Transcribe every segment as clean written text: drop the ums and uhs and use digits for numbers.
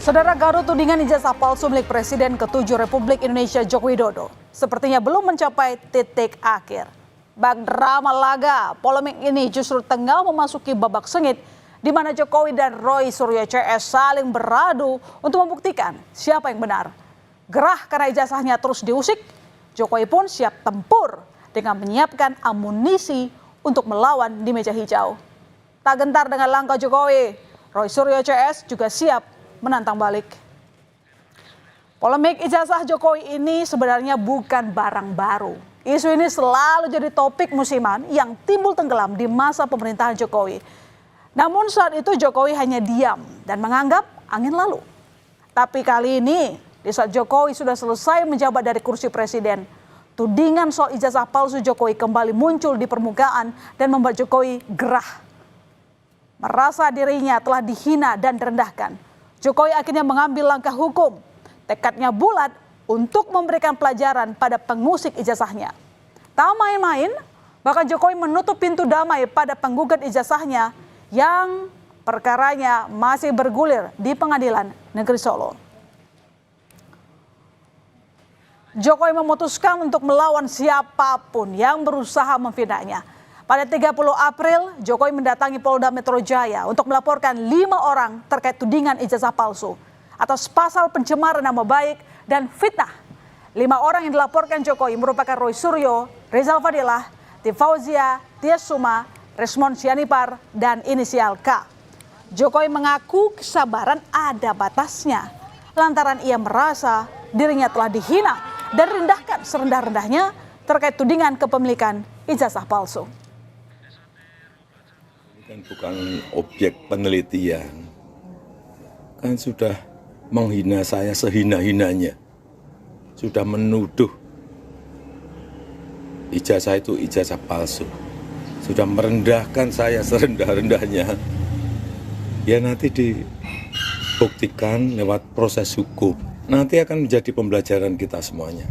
Saudara, Garut tudingan ijazah palsu milik Presiden ke-7 Republik Indonesia Joko Widodo sepertinya belum mencapai titik akhir. Bak drama laga polemik ini justru tengah memasuki babak sengit di mana Jokowi dan Roy Suryo CS saling beradu untuk membuktikan siapa yang benar. Gerah karena ijazahnya terus diusik, Jokowi pun siap tempur dengan menyiapkan amunisi untuk melawan di meja hijau. Tak gentar dengan langkah Jokowi, Roy Suryo CS juga siap menantang balik. Polemik ijazah Jokowi ini sebenarnya bukan barang baru. Isu ini selalu jadi topik musiman yang timbul tenggelam di masa pemerintahan Jokowi. Namun saat itu Jokowi hanya diam dan menganggap angin lalu. Tapi kali ini, di saat Jokowi sudah selesai menjabat dari kursi presiden, tudingan soal ijazah palsu Jokowi kembali muncul di permukaan dan membuat Jokowi gerah. Merasa dirinya telah dihina dan direndahkan, Jokowi akhirnya mengambil langkah hukum. Tekadnya bulat untuk memberikan pelajaran pada pengusik ijazahnya. Tak main-main, bahkan Jokowi menutup pintu damai pada penggugat ijazahnya yang perkaranya masih bergulir di Pengadilan Negeri Solo. Jokowi memutuskan untuk melawan siapapun yang berusaha memfitnahnya. Pada 30 April, Jokowi mendatangi Polda Metro Jaya untuk melaporkan 5 orang terkait tudingan ijazah palsu atas pasal pencemaran nama baik dan fitnah. 5 orang yang dilaporkan Jokowi merupakan Roy Suryo, Rizal Fadilah, Tifauzia, Tias Suma, Resmond Sianipar, dan inisial K. Jokowi mengaku kesabaran ada batasnya lantaran ia merasa dirinya telah dihina dan rendahkan serendah-rendahnya terkait tudingan kepemilikan ijazah palsu. Kan bukan objek penelitian, kan sudah menghina saya sehina-hinanya, sudah menuduh ijazah itu ijazah palsu, sudah merendahkan saya serendah-rendahnya. Ya nanti dibuktikan lewat proses hukum, nanti akan menjadi pembelajaran kita semuanya.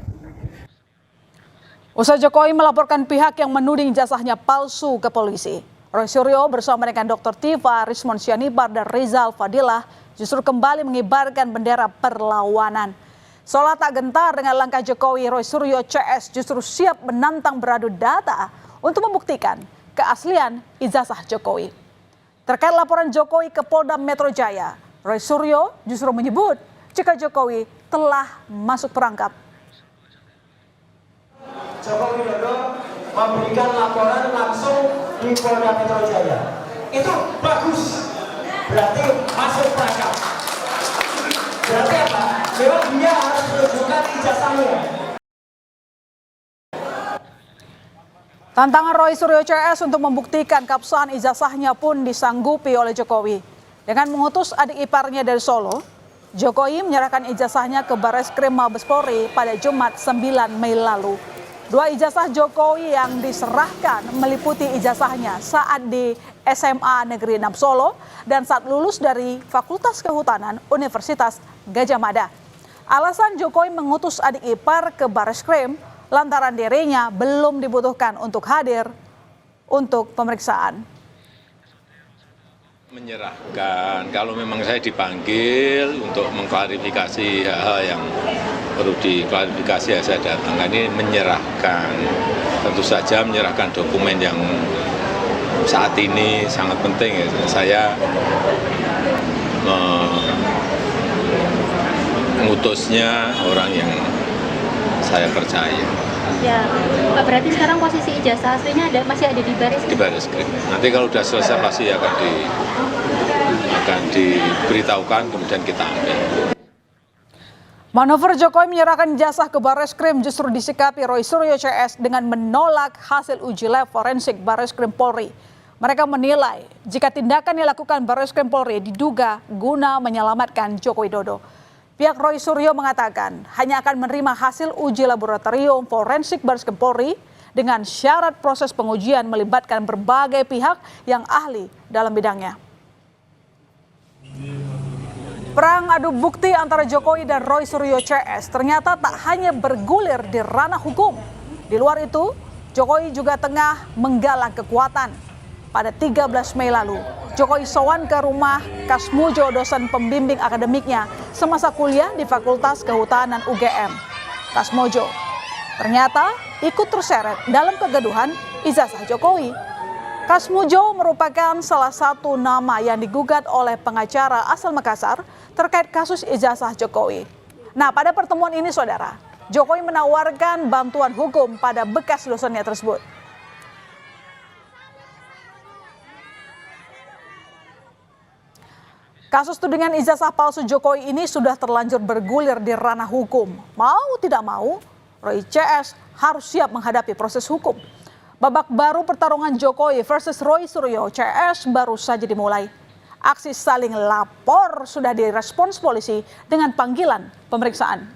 Usai Jokowi melaporkan pihak yang menuding ijazahnya palsu ke polisi, Roy Suryo bersama dengan Dr. Tiva, Resmond Sianipar, dan Rizal Fadilah justru kembali mengibarkan bendera perlawanan. Seolah tak gentar dengan langkah Jokowi, Roy Suryo CS justru siap menantang beradu data untuk membuktikan keaslian ijazah Jokowi. Terkait laporan Jokowi ke Polda Metro Jaya, Roy Suryo justru menyebut jika Jokowi telah masuk perangkap. Joko Widodo memberikan laporan langsung di Polda Metro Jaya. Itu bagus, berarti masuk perangkap. Berarti apa? Memang dia harus menunjukkan ijazahnya. Tantangan Roy Suryo CS untuk membuktikan keabsahan ijazahnya pun disanggupi oleh Jokowi. Dengan mengutus adik iparnya dari Solo, Jokowi menyerahkan ijazahnya ke Barreskrim Mabes Polri pada Jumat 9 Mei lalu. 2 ijazah Jokowi yang diserahkan meliputi ijazahnya saat di SMA Negeri 6 Solo dan saat lulus dari Fakultas Kehutanan Universitas Gadjah Mada. Alasan Jokowi mengutus adik ipar ke Barreskrim lantaran dirinya belum dibutuhkan untuk hadir untuk pemeriksaan. Menyerahkan, kalau memang saya dipanggil untuk mengklarifikasi hal-hal yang perlu diklarifikasi ya saya datangkan. Ini menyerahkan, tentu saja menyerahkan dokumen yang saat ini sangat penting ya. Saya mengutusnya orang yang saya percaya. Ya, Pak, berarti sekarang posisi ijazah aslinya masih ada di Barreskrim? Di Barreskrim. Nanti kalau sudah selesai pasti akan diberitahukan, kemudian kita ambil. Manuver Jokowi menyerahkan ijazah ke Barreskrim justru disikapi Roy Suryo CS dengan menolak hasil uji lab forensik Barreskrim Polri. Mereka menilai jika tindakan yang dilakukan Barreskrim Polri diduga guna menyelamatkan Joko Widodo. Pihak Roy Suryo mengatakan hanya akan menerima hasil uji laboratorium forensik Barreskrim Polri dengan syarat proses pengujian melibatkan berbagai pihak yang ahli dalam bidangnya. Perang adu bukti antara Jokowi dan Roy Suryo CS ternyata tak hanya bergulir di ranah hukum. Di luar itu, Jokowi juga tengah menggalang kekuatan. Pada 13 Mei lalu, Jokowi sowan ke rumah Kasmujo, dosen pembimbing akademiknya semasa kuliah di Fakultas Kehutanan UGM. Kasmujo ternyata ikut terseret dalam kegaduhan ijazah Jokowi. Kasmujo merupakan salah satu nama yang digugat oleh pengacara asal Makassar terkait kasus ijazah Jokowi. Nah, pada pertemuan ini, saudara, Jokowi menawarkan bantuan hukum pada bekas dosennya tersebut. Kasus tudingan ijazah palsu Jokowi ini sudah terlanjur bergulir di ranah hukum. Mau tidak mau, Roy CS harus siap menghadapi proses hukum. Babak baru pertarungan Jokowi versus Roy Suryo CS baru saja dimulai. Aksi saling lapor sudah direspons polisi dengan panggilan pemeriksaan.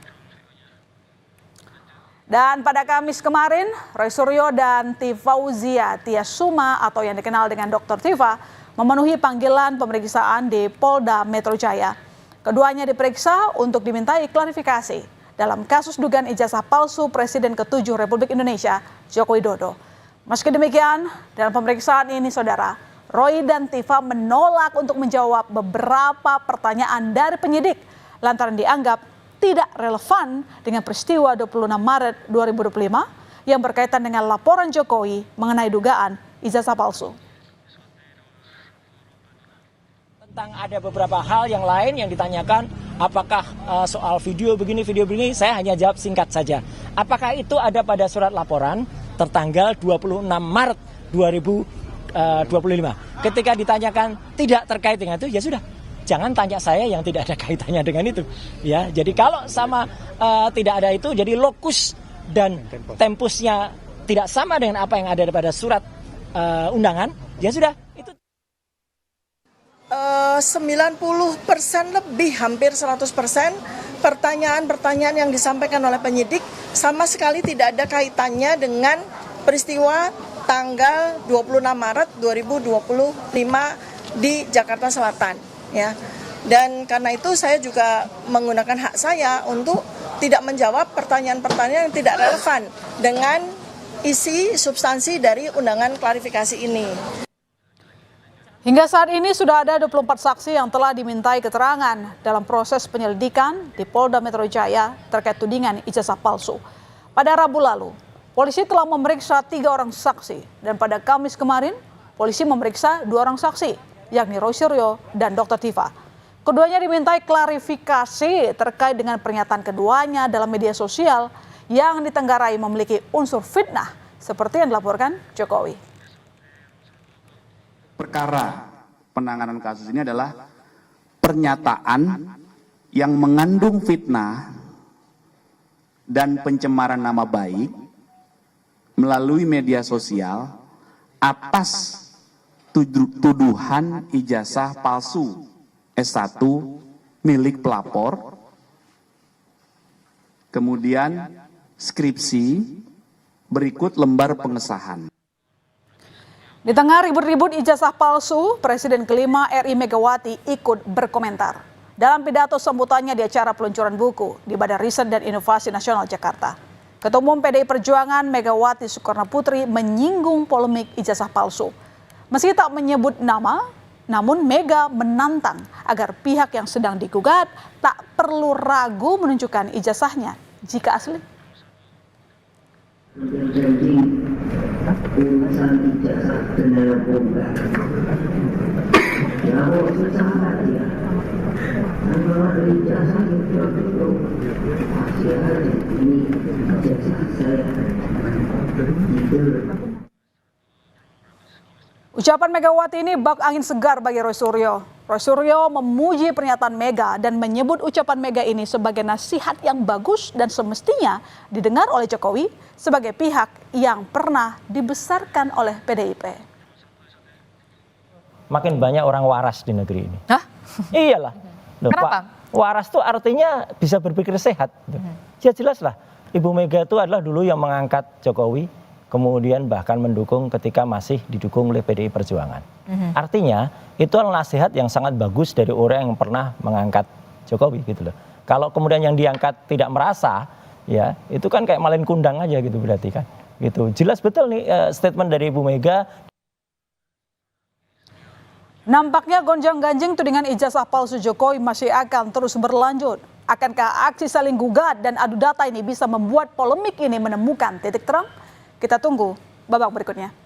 Dan pada Kamis kemarin, Roy Suryo dan Tifauzia Tiasuma atau yang dikenal dengan Dr. Tifa memenuhi panggilan pemeriksaan di Polda Metro Jaya. Keduanya diperiksa untuk dimintai klarifikasi dalam kasus dugaan ijazah palsu Presiden ke-7 Republik Indonesia, Joko Widodo. Meski demikian, dalam pemeriksaan ini, saudara, Roy dan Tifa menolak untuk menjawab beberapa pertanyaan dari penyidik lantaran dianggap tidak relevan dengan peristiwa 26 Maret 2025 yang berkaitan dengan laporan Jokowi mengenai dugaan ijazah palsu. Tentang ada beberapa hal yang lain yang ditanyakan, apakah soal video begini, saya hanya jawab singkat saja. Apakah itu ada pada surat laporan tertanggal 26 Maret 2025. Ketika ditanyakan tidak terkait dengan itu, ya sudah. Jangan tanya saya yang tidak ada kaitannya dengan itu. Ya, jadi kalau sama tidak ada itu, jadi lokus dan tempusnya tidak sama dengan apa yang ada pada surat undangan, ya sudah. Itu 90% lebih, hampir 100% pertanyaan-pertanyaan yang disampaikan oleh penyidik sama sekali tidak ada kaitannya dengan peristiwa tanggal 26 Maret 2025 di Jakarta Selatan, ya. Dan karena itu saya juga menggunakan hak saya untuk tidak menjawab pertanyaan-pertanyaan yang tidak relevan dengan isi substansi dari undangan klarifikasi ini. Hingga saat ini sudah ada 24 saksi yang telah dimintai keterangan dalam proses penyelidikan di Polda Metro Jaya terkait tudingan ijazah palsu. Pada Rabu lalu, polisi telah memeriksa 3 orang saksi dan pada Kamis kemarin, polisi memeriksa 2 orang saksi, yakni Roy Suryo dan Dr. Tifa. Keduanya dimintai klarifikasi terkait dengan pernyataan keduanya dalam media sosial yang ditenggarai memiliki unsur fitnah seperti yang dilaporkan Jokowi. Perkara penanganan kasus ini adalah pernyataan yang mengandung fitnah dan pencemaran nama baik melalui media sosial atas tuduhan ijazah palsu S1 milik pelapor, kemudian skripsi, berikut lembar pengesahan. Di tengah ribut-ribut ijazah palsu, Presiden kelima RI Megawati ikut berkomentar. Dalam pidato sambutannya di acara peluncuran buku di Badan Riset dan Inovasi Nasional Jakarta, Ketua Umum PDI Perjuangan Megawati Soekarno Putri menyinggung polemik ijazah palsu. Meski tak menyebut nama, namun Mega menantang agar pihak yang sedang digugat tak perlu ragu menunjukkan ijazahnya jika asli. Urusan ijazah kendaraan bongkar. Ya, susah ya. Kalau ada ijazah itu masih ada ini ijazah saya. Ucapan Megawati ini bak angin segar bagi Roy Suryo. Roy Suryo memuji pernyataan Mega dan menyebut ucapan Mega ini sebagai nasihat yang bagus dan semestinya didengar oleh Jokowi sebagai pihak yang pernah dibesarkan oleh PDIP. makin banyak orang waras di negeri ini. Hah? Iyalah. Loh, Kenapa? Pak, waras itu artinya bisa berpikir sehat. Ya jelas lah. Ibu Mega itu adalah dulu yang mengangkat Jokowi, kemudian bahkan mendukung ketika masih didukung oleh PDI Perjuangan. Artinya itu adalah nasihat yang sangat bagus dari orang yang pernah mengangkat Jokowi gitu loh. Kalau kemudian yang diangkat tidak merasa, ya itu kan kayak malin kundang aja gitu berarti kan. Gitu. Jelas betul nih statement dari Ibu Mega. Nampaknya gonjang-ganjing tudingan ijazah palsu Jokowi masih akan terus berlanjut. Akankah aksi saling gugat dan adu data ini bisa membuat polemik ini menemukan titik terang? Kita tunggu babak berikutnya.